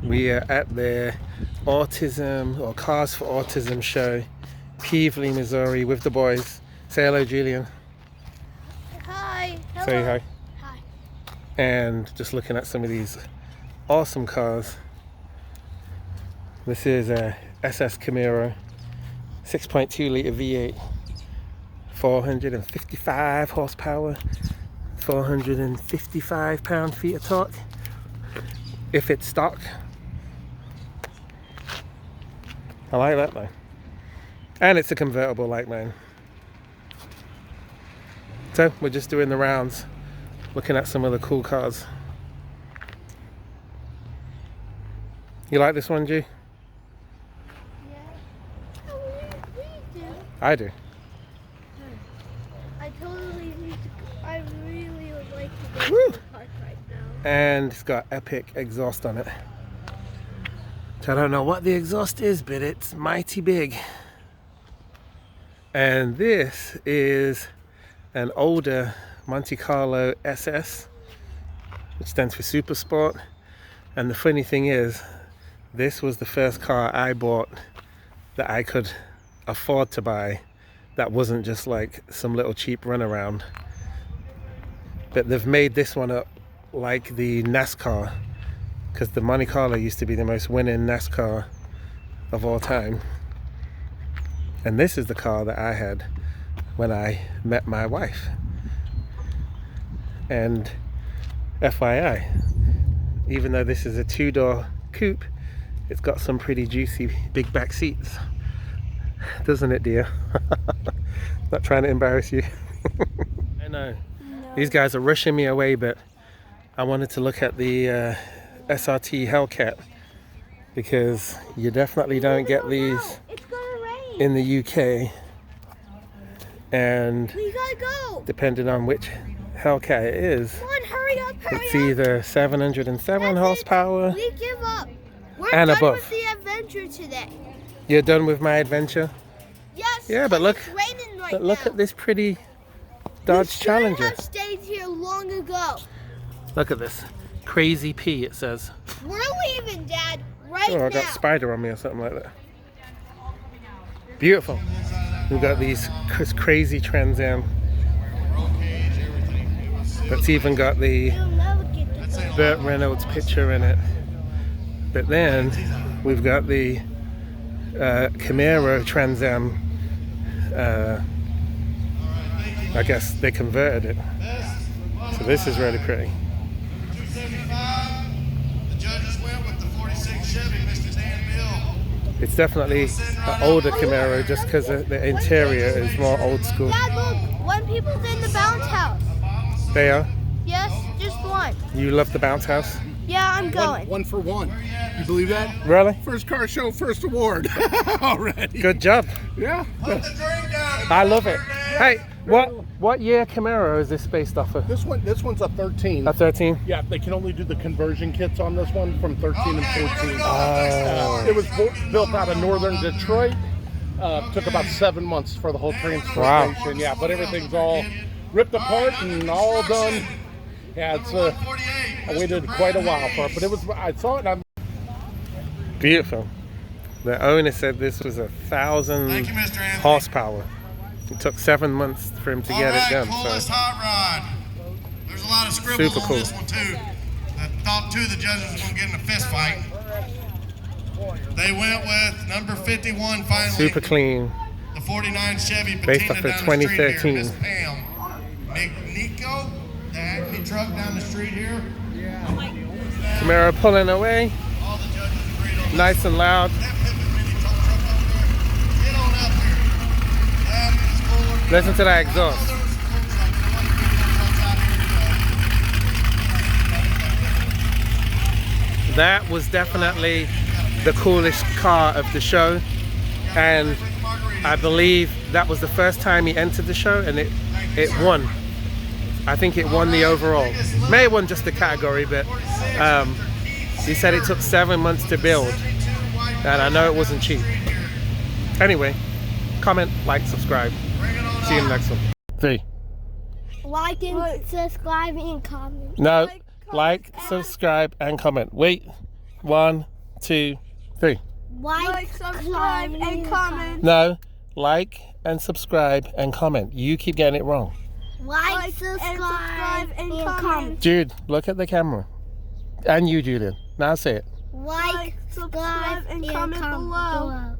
We are at the Autism or Cars for Autism show, Pevely, Missouri, with the boys. Say hello, Julian. Hi. Hello. Say hi. Hi. And just looking at some of these awesome cars. This is a SS Camaro, 6.2 litre V8, 455 horsepower, 455 pound-feet of torque, if it's stock. I like that though. And it's a convertible like mine. So we're just doing the rounds, looking at some of the cool cars. You like this one, G? Yeah. Oh, we do. I do. I totally need to. I really would like to go Woo! to the park right now. And it's got epic exhaust on it. I don't know what the exhaust is, but it's mighty big. And this is an older Monte Carlo SS, which stands for Super Sport. And the funny thing is, this was the first car I bought that I could afford to buy that wasn't just like some little cheap runaround. But they've made this one up like the NASCAR, because the Monte Carlo used to be the most winning NASCAR of all time. And this is the car that I had when I met my wife. And FYI, even though this is a two-door coupe, it's got some pretty juicy big back seats. Doesn't it, dear? Not trying to embarrass you. I know. No. These guys are rushing me away, but I wanted to look at the SRT Hellcat, because you definitely don't get these It's gonna rain. in the UK, and We gotta go. depending on which Hellcat it is, Come on, hurry up, hurry it's up. either 707 That's it. horsepower. We give up. We're And done above. with the adventure today. You're done with my adventure? Yes. Yeah, but look, it's raining right but look now. at this pretty Dodge Challenger. We should have stayed here long ago. Look at this. Crazy P, it says. We're leaving, Dad, right Oh, I now. got spider on me or something like that. Beautiful. We've got these crazy Trans Am. That's even got the You'll never get to go. Burt Reynolds picture in it. But then we've got the Camaro Trans Am. I guess they converted it. So this is really pretty. 275. The judges went with the 46 Chevy, Mr. Dan Mill. It's definitely an older Camaro just because the interior is more old school. Dad, look, one people's in the bounce house. They are? Yes, just one. You love the bounce house? Yeah, I'm going. One for one. You believe that? Really? First car show, first award already. Good job. Yeah. Put the drink down. I love it. Hey, what year Camaro is this based off of? This one's a 13. A 13? Yeah, they can only do the conversion kits on this one from 13 and 14. Oh. It was built out of northern Detroit. Took about 7 months for the whole transformation. Wow. Yeah, but everything's all ripped apart and all done. Yeah, it's I waited quite a while for it, but I saw it and Beautiful. The owner said this was 1,000 Thank you, Mr. Anthony. horsepower. It took 7 months for him to get it done. Coolest So hot rod. There's a lot of scribbles Super on cool. this one too. I thought two of the judges were going to get in a fist fight. They went with number 51 finally. super clean. The 49 Chevy Based patina off of down the street here. 2013. Miss Pam. Nico, the Acme truck down the street here. Camaro pulling away, All the judges agreed on nice and loud. that pivot mini tow truck over there. Get on up here. That is full of- Listen to that exhaust. That was definitely the coolest car of the show, and I believe that was the first time he entered the show, and it won. I think it won the overall. May have won just the category, but he said it took 7 months to build, and I know it wasn't cheap. Anyway, comment, like, subscribe. See you in the next one. V. Like and subscribe and comment. No, like, subscribe, and comment. Wait, 1, 2, 3. Like, subscribe, and comment. No, like and subscribe and comment. You keep getting it wrong. Like, subscribe, and comment. Jude, look at the camera. And you, Julian. Now say it. Like, subscribe, and comment below.